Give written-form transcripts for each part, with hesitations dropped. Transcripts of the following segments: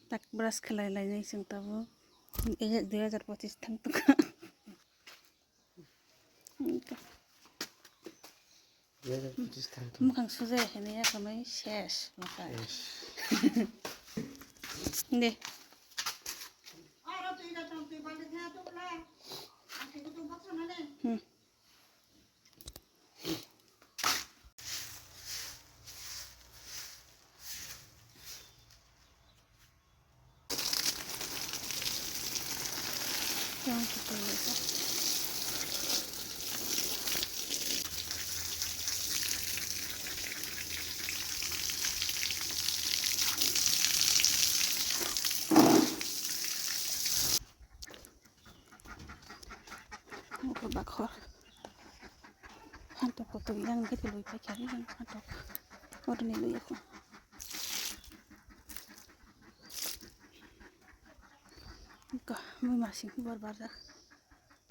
Tak brush खालायलायनाय जों दाबो 2025 थांथ'खा मोखां सुजायाखैनो एखमै सेस माखाय दे yang kita lihat mau bakar hantok foto yang kita lupa cari yang hantok warna itu ya kok enggak mau masih buat barzak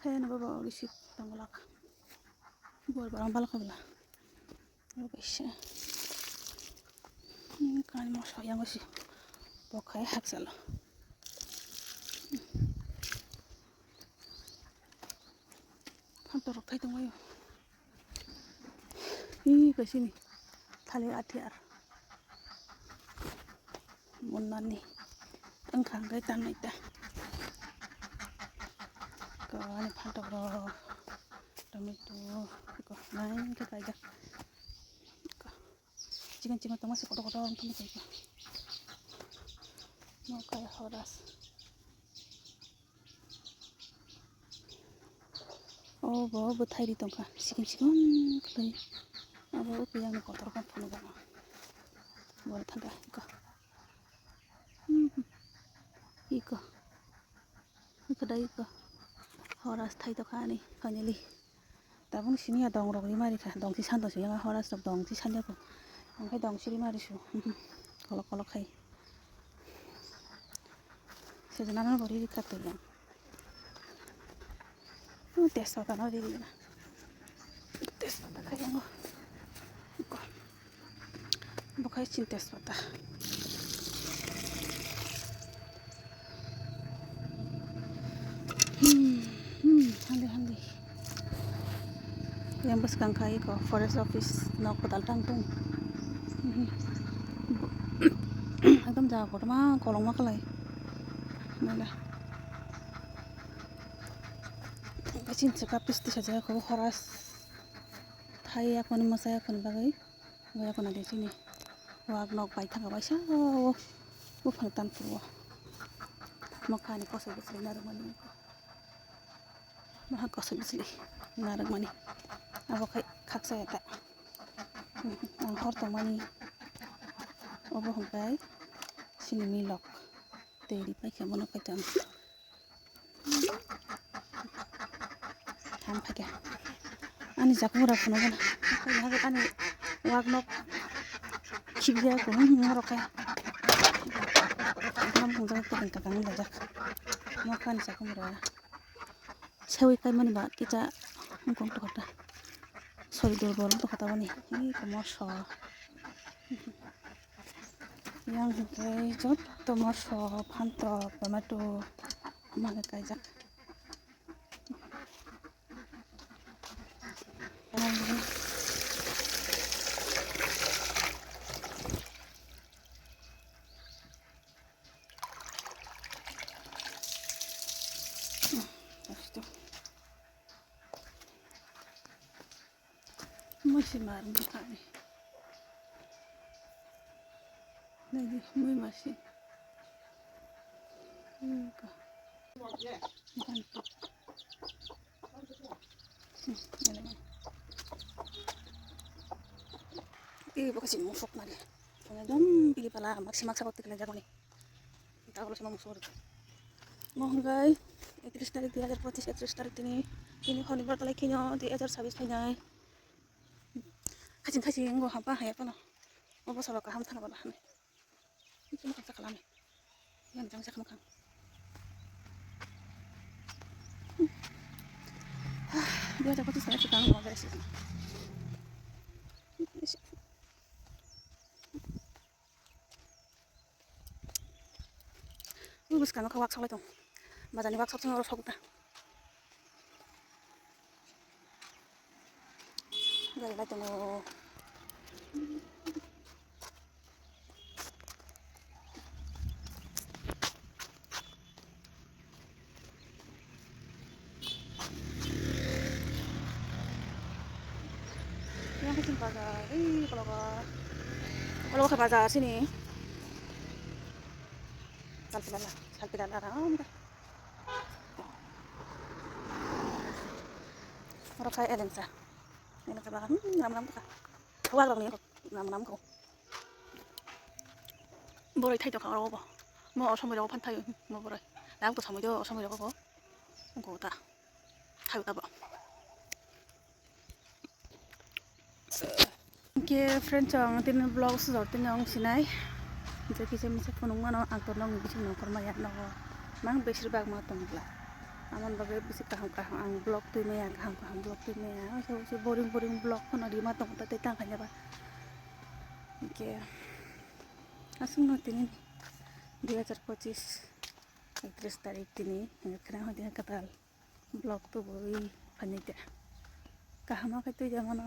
saya napa bawa risik tanggalak buat barang balak belah guys ini kan masuk yang masih pokoknya hak salah hantok kayak tunggu ini ke sini tali atiar munani engkang kai tanah itu kan hantok roh tomato kok lain ke aja cikan-cikan tomat sekotok-kotok orang tomat itu mau kayak horas oh bawa betai di tongkang cikan-cikan kelai apa upi yang kotor kan penuh banget boleh tangga iko kedai iko horas thai to khani finally tabung sini ya dong rok lima dikah dong si santo sih yang horas dong si sanjo ko angkai dong si lima disu kalau kai sejenak beri dikat tuh yang tes apa no di mana tes apa kayak ngo iko bukai cinta apa handi yang bos kangkai ko forest office no kotal tangtung एकदम जागोट मा kolong मा kalai mana kacin sekapis ti saja ko horas thai akon masaya kon bagai gaya kon ada sini wag nok pai thang ba sha wo phangtan purwa makani ko se besli narmani maha ko se besli narmani abo kai khaksa ta ang hor to mani obo hongkai sini milok teri pai khamono kai tam ham phake ani jakmura phono bana hage ani wag nok khibya ko ngoro kai ham hongja to kan kakang lajak makan jakmura sewi kai mani ba kita ngkong to kata sorry dor bol to kata bani ini komoso yang kai jot tomato phanto tomato mane kai jak masih marah kali lagi masih bukan musuk lagi dom pilih pala maksimal waktu kita jago nih kita kalau sama musuh mau guys 31 tarik 31 tarik ini hari berapa lagi nya 2026 punya kacing gua apa ya apa no apa salah kaham tanah bala nih itu makan sakalami yang jangan sakam kan dia dapat saya sekarang mau beres itu Buscando que wax solito. Mas ani wax option oro sokta. Gari la tengo. Yang kucing pasar. Kalau ke pasar sini. Salpidala. Oh, mira. Orang kaya Elensa. Ini ke belakang. Nam ka. Wag lang niyo. Nam ko. Boray thay to ka ro ba. Mo ở xong rồi đâu phan thay mo boray. Nam to xong rồi đâu có. Không có ta. Thay ta ba. Oke, friend chong tin vlog su tin yang sinai. Jadi saya mesti phone mana angkor nong bisi nong korma ya nong. Mang besir bag ma tong bla. Aman bagai bisi kaham ang vlog tu me ya kaham vlog tu me ya. So boring vlog kono di ma tong ta tang kanya ba. Oke. Asum no tin 2025 31 tarik tini kena hodi katal vlog tu boi panita. Kahama ka tu jangan